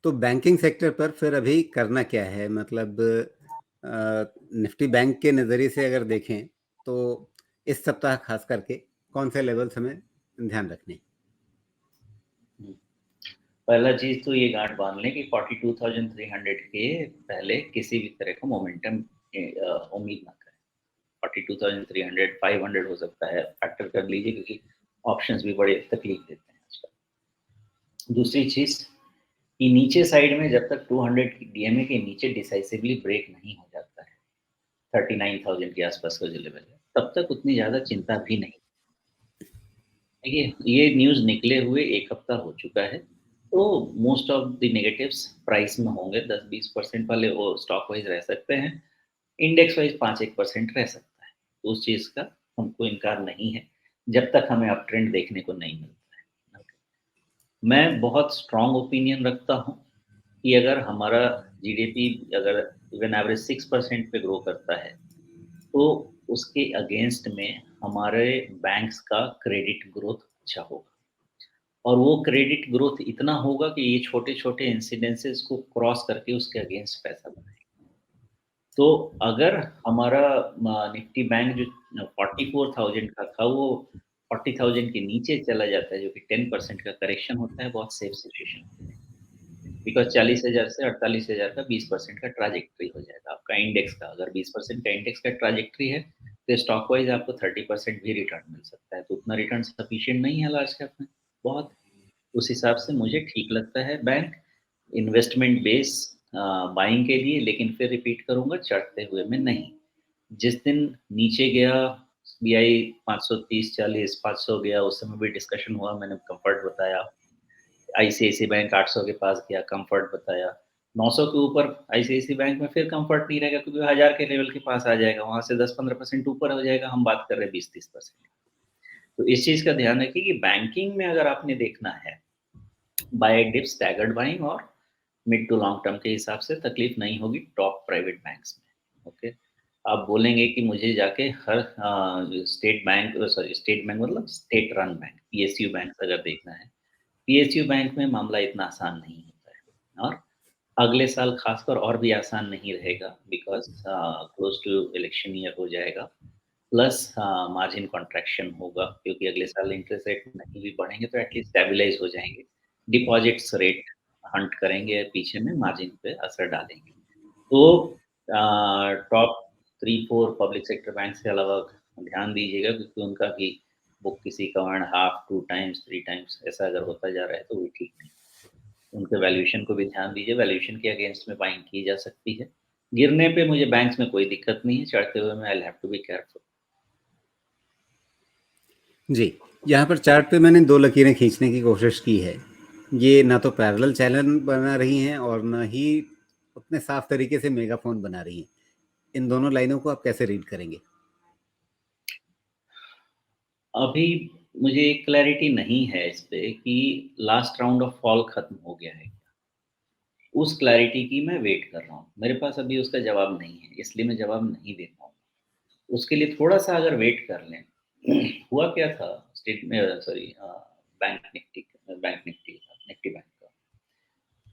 तो banking sector पर फिर अभी करना क्या है? मतलब निफ्टी बैंक के नज़रिए से अगर देखें, तो इस सप्ताह खास करके कौन से लेवल्स हमें ध्यान रखने? पहला चीज तो ये गांठ बांध लें कि 42,300 के पहले किसी भी तरह का मोमेंटम उम्मीद ना करें। 42,300 500 हो सकता है, फैक्टर कर लीजिए, क्योंकि ऑप्शंस भी बड़े तकलीफ देते हैं आजकल। दूसरी चीज कि नीचे साइड में जब तक 200 की डीएमए के नीचे डिसाइसिवली ब्रेक नहीं हो जाता है 39,000 के आसपास का जो लेवल है, तब तक उतनी ज्यादा चिंता भी नहीं। देखिए, ये न्यूज़ निकले हुए 1 हफ्ता हो चुका है, तो most of the negatives price में होंगे। 10-20% वाले वो स्टॉक वाइज रह सकते हैं, इंडेक्स वाइज 5-1% रह सकता है। तो उस चीज़ का हमको इनकार नहीं है, जब तक हमें अप ट्रेंड देखने को नहीं मिलता है। मैं बहुत स्ट्रॉन्ग ओपिनियन रखता हूँ कि अगर हमारा जीडीपी अगर इवन एवरेज 6% पे ग्रो करता है, तो उसके अगेंस्ट में हमारे बैंक्स का क्रेडिट ग्रोथ अच्छा होगा। और वो क्रेडिट ग्रोथ इतना होगा कि ये छोटे-छोटे इंसिडेंसेस को क्रॉस करके उसके अगेंस्ट पैसा बनाएगा। तो अगर हमारा निफ्टी बैंक जो 44,000 का था, वो 40,000 के नीचे चला जाता है, जो कि 10% का करेक्शन होता है, बहुत सेफ सिचुएशन होती है। बिकॉज़ 40,000 से 48,000 का 20% का ट्रैजेक्टरी हो जाएगा आपका इंडेक्स का। अगर 20% का इंडेक्स का ट्रैजेक्टरी है, तो स्टॉक वाइज़ आपको 30% भी रिटर्न मिल सकता है। तो उतना रिटर्न सफिशिएंट नहीं है लार्ज कैप में, बहुत। उस हिसाब से मुझे ठीक लगता है बैंक इन्वेस्टमेंट बेस बाइंग के लिए, लेकिन फिर रिपीट करूँगा, चढ़ते हुए में नहीं। जिस दिन नीचे गया एसबीआई 530-40 500 गया, उस समय भी डिस्कशन हुआ, मैंने कम्फर्ट बताया। आईसीआईसी बैंक 800 के पास गया, कम्फर्ट बताया। 900 के ऊपर आईसीआईसी बैंक में फिर कम्फर्ट नहीं रहेगा, क्योंकि 1000 के लेवल के पास आ जाएगा, वहाँ से 10-15% ऊपर हो जाएगा। हम बात कर रहे हैं 20-30%। तो इस चीज़ का ध्यान रखिए कि बैंकिंग में अगर आपने देखना है, बाय डिप स्टैगर्ड बाइंग और मिड टू लॉन्ग टर्म के हिसाब से तकलीफ नहीं होगी टॉप प्राइवेट बैंक्स में। ओके, आप बोलेंगे कि मुझे जाके हर स्टेट बैंक मतलब state run bank, PSU bank अगर देखना है, पीएसयू बैंक में मामला इतना आसान नहीं होता है। और अगले साल खासकर और भी आसान नहीं रहेगा, because close to election year हो जाएगा, प्लस मार्जिन कॉन्ट्रैक्शन होगा, क्योंकि अगले साल इंटरेस्ट रेट नहीं भी बढ़ेंगे तो एटलीस्ट स्टेबलाइज हो जाएंगे। डिपॉजिट्स रेट हंट करेंगे, पीछे में मार्जिन पे असर डालेंगे। तो टॉप 3-4 पब्लिक सेक्टर बैंक के अलावा ध्यान दीजिएगा, क्योंकि उनका भी बुक किसी का 1.5 2 टाइम्स 3 टाइम्स ऐसा अगर होता जा रहा है, तो वो ठीक नहीं। उनके वैल्यूएशन को भी ध्यान दीजिए, वैल्यूएशन के अगेंस्ट में बाइंग की जा सकती है। गिरने पे मुझे बैंक्स में कोई दिक्कत नहीं है, चढ़ते हुए में I will have to be careful. जी, यहाँ पर चार्ट पे मैंने 2 लकीरें खींचने की कोशिश की है। ये ना तो पैरेलल चैनल बना रही हैं और ना ही उतने साफ तरीके से मेगाफोन बना रही हैं। इन दोनों लाइनों को आप कैसे रीड करेंगे? अभी मुझे क्लैरिटी नहीं है इस पे कि लास्ट राउंड ऑफ फॉल खत्म हो गया है। उस क्लैरिटी की मैं वेट कर रहा हूँ। मेरे पास अभी उसका जवाब नहीं है, इसलिए मैं जवाब नहीं दे पाऊँगा। उसके लिए थोड़ा-सा अगर वेट कर लें। हुआ क्या था स्टेट में, सॉरी, बैंक निफ्टी का, निफ्टी बैंक का।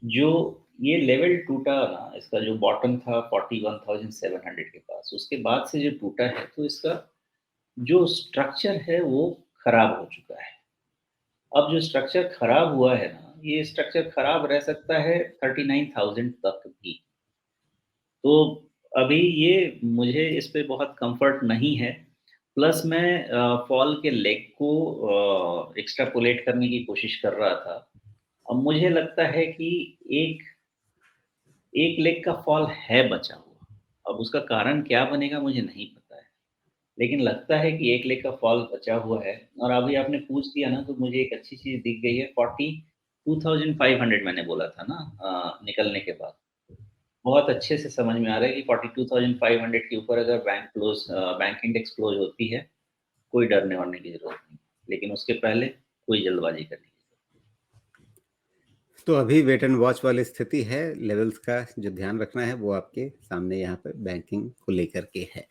जो ये लेवल टूटा ना, इसका जो बॉटम था 41,700 के पास, उसके बाद से जो टूटा है, तो इसका जो स्ट्रक्चर है वो खराब हो चुका है। अब जो स्ट्रक्चर खराब हुआ है ना, ये स्ट्रक्चर खराब रह सकता है 39,000 तक भी। तो अभी ये मुझे इस पे बहुत कंफर्ट नहीं है। प्लस मैं फॉल के लेग को एक्स्ट्रापोलेट करने की कोशिश कर रहा था। अब मुझे लगता है कि एक एक लेग का फॉल है बचा हुआ। अब उसका कारण क्या बनेगा मुझे नहीं पता है। लेकिन लगता है कि एक लेग का फॉल बचा हुआ है। और अभी आपने पूछ दिया ना, तो मुझे एक अच्छी चीज़ दिख गई है। 42,500 मैंने बोला था ना, निकलने के बाद। बहुत अच्छे से समझ में आ रहा है कि 42,500 के ऊपर अगर बैंक इंडेक्स क्लोज़ होती है, कोई डरने-वरने की ज़रूरत नहीं। लेकिन उसके पहले कोई जल्दबाज़ी करने की तो अभी वेट एंड वॉच वाली स्थिति है, लेवल्स का जो ध्यान रखना है वो आपके सामने यहाँ पे बैंकिंग को लेकर के है।